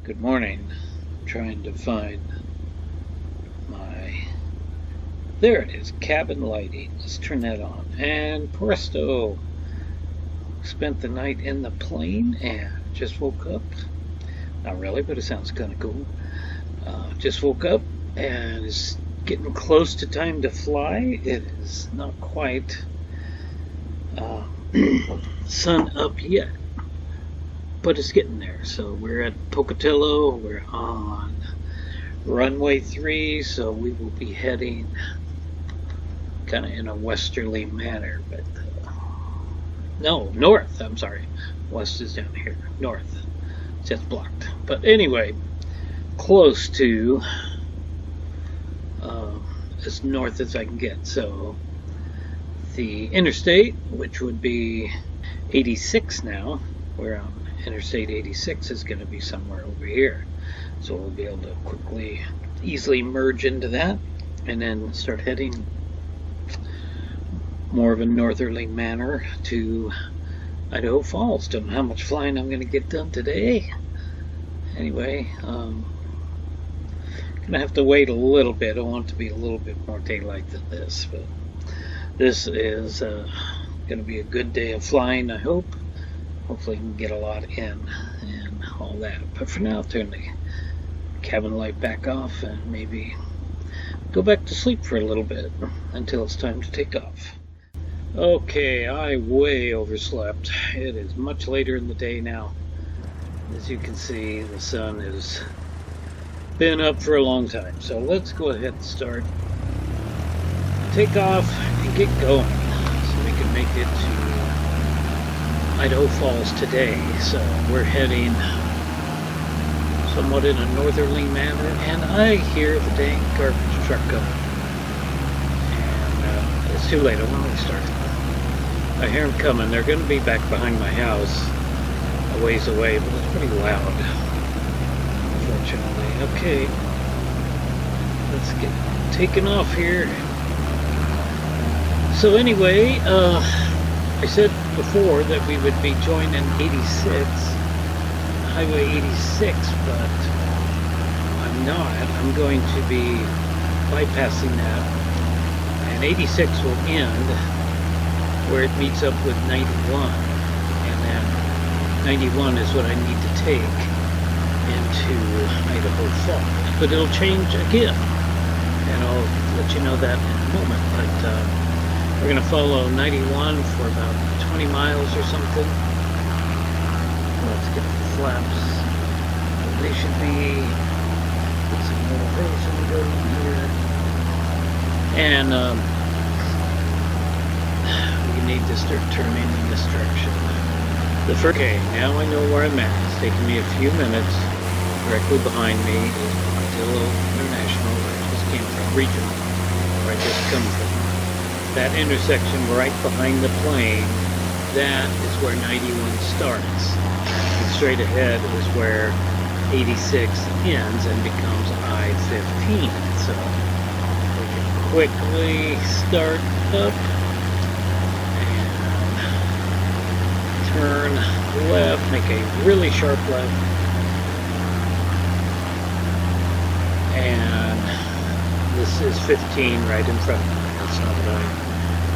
Good morning. I'm trying to find my... There it is, cabin lighting. Let's turn that on. And presto! Spent the night in the plane and just woke up. Not really, but it sounds kind of cool. Just woke up and it's getting close to time to fly. It is not quite sun up yet, but it's getting there. So we're at Pocatello. We're on runway 3, so we will be heading kind of in a westerly manner, but no, north. I'm sorry, west is down here. North, it's blocked. But anyway, close to as north as I can get. So the interstate, which would be 86 now, we're on Interstate 86, is going to be somewhere over here. So we'll be able to easily merge into that and then start heading more of a northerly manner to Idaho Falls. Don't know how much flying I'm going to get done today. Anyway, gonna have to wait a little bit. I want it to be a little bit more daylight than this, but this is gonna be a good day of flying, I hope. Hopefully we can get a lot in and all that. But for now, I'll turn the cabin light back off and maybe go back to sleep for a little bit until it's time to take off. Okay, I way overslept. It is much later in the day now. As you can see, the sun has been up for a long time. So let's go ahead and start. Take off and get going so we can make it to Idaho Falls today. So we're heading somewhat in a northerly manner, and I hear the dang garbage truck coming. And it's too late. I want to start. I hear them coming. They're going to be back behind my house, a ways away, but it's pretty loud, unfortunately. Okay, let's get taken off here. So anyway, I said before that we would be joining 86, Highway 86, but I'm not. I'm going to be bypassing that, and 86 will end where it meets up with 91, and then 91 is what I need to take into Idaho Falls. But it'll change again, and I'll let you know that in a moment. But we're going to follow 91 for about 20 miles or something. Let's get the flaps. They should be, get some elevation going here. And we need to start turning in this direction. Okay, now I know where I'm at. It's taking me a few minutes. Directly behind me is Pocatello International, where I just came from, regional, where I just come from. That intersection right behind the plane, that is where 91 starts. And straight ahead is where 86 ends and becomes I-15. So we can quickly start up and turn left, make a really sharp left, and this is 15 right in front of me. That's not what I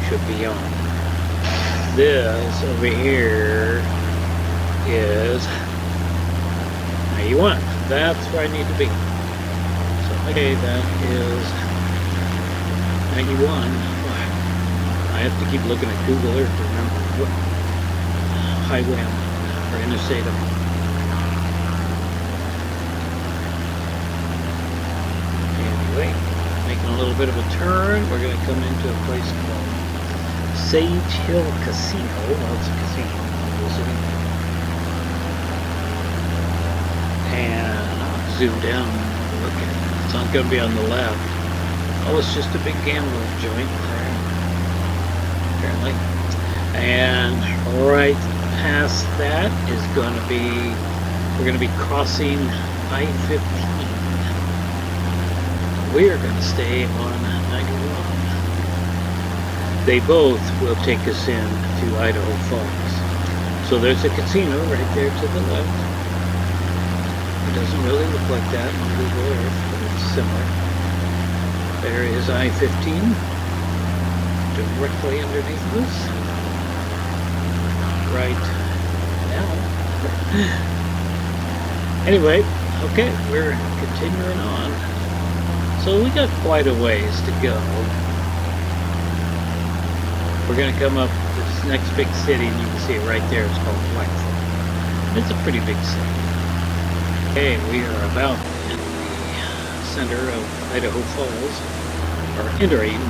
should be on. This over here is 91. That's where I need to be. So okay, that is 91. I have to keep looking at Google Earth to remember what highway I'm on, or interstate I'm on. Anyway, making a little bit of a turn. We're going to come into a place called Sage Hill Casino. Well, it's a casino, obviously. And I'll zoom down and look at it. It's not going to be on the left. Oh, it's just a big gambling joint there, apparently. And right past that is going to be, we're going to be crossing I-15. We're going to stay on 91. They both will take us in to Idaho Falls. So there's a casino right there to the left. doesn't really look like that on Google Earth, but it's similar. There is I-15 directly underneath us right now. Anyway, okay, we're continuing on. So we got quite a ways to go. We're going to come up to this next big city, and you can see it right there. It's called Blackfoot. It's a pretty big city. Okay, we are about in the center of Idaho Falls, or entering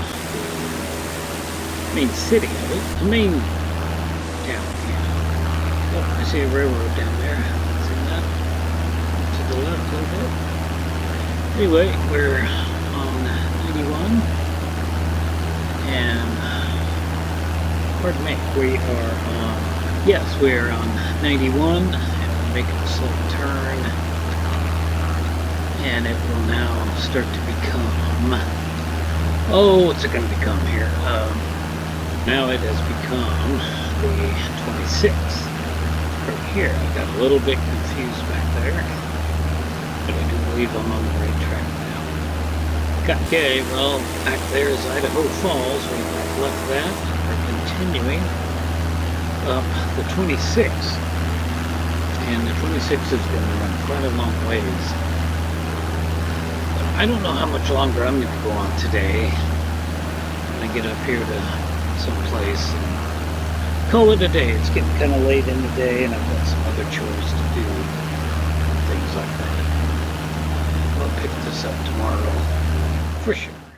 the main city of it, the main town. Oh, I see a railroad down there. See that? To the left a little bit. Anyway, we're on 91, and pardon me, we are on, yes, we're on 91, and we're making a slow turn, and it will now start to become, oh, what's it going to become here? Now it has become the 26th. From here, I got a little bit confused back there, but I do believe I'm on the right track now. Okay, well, back there is Idaho Falls. We've left that. We're continuing up the 26th, and the 26th is going to run quite a long ways. I don't know how much longer I'm going to go on today. I'm going to get up here to someplace and call it a day. It's getting kind of late in the day, and I've got some other chores to do, things like that. I'll pick this up tomorrow for sure.